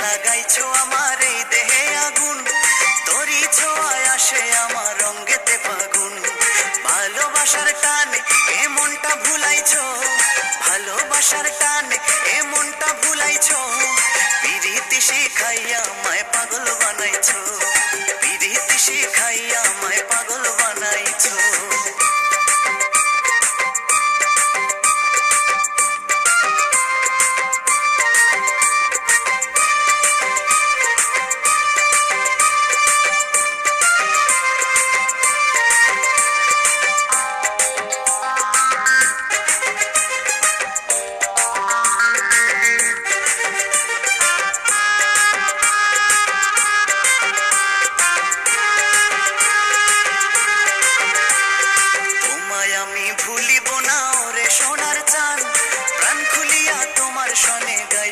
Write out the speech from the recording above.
লাগাইছো আমার এই দেহে আগুন, তোরই ছোঁয়ায় আসে আমার রঙ্গেতে ফাগুন। ভালোবাসার টানে এ মনটা ভুলাইছো, ভালোবাসার টানে এ মনটা ভুলাইছো, পিরিতি শিখাইয়া আমায় পাগল বানাইছো, পিরিতি শিখাইয়া আমায় পাগল বানাই।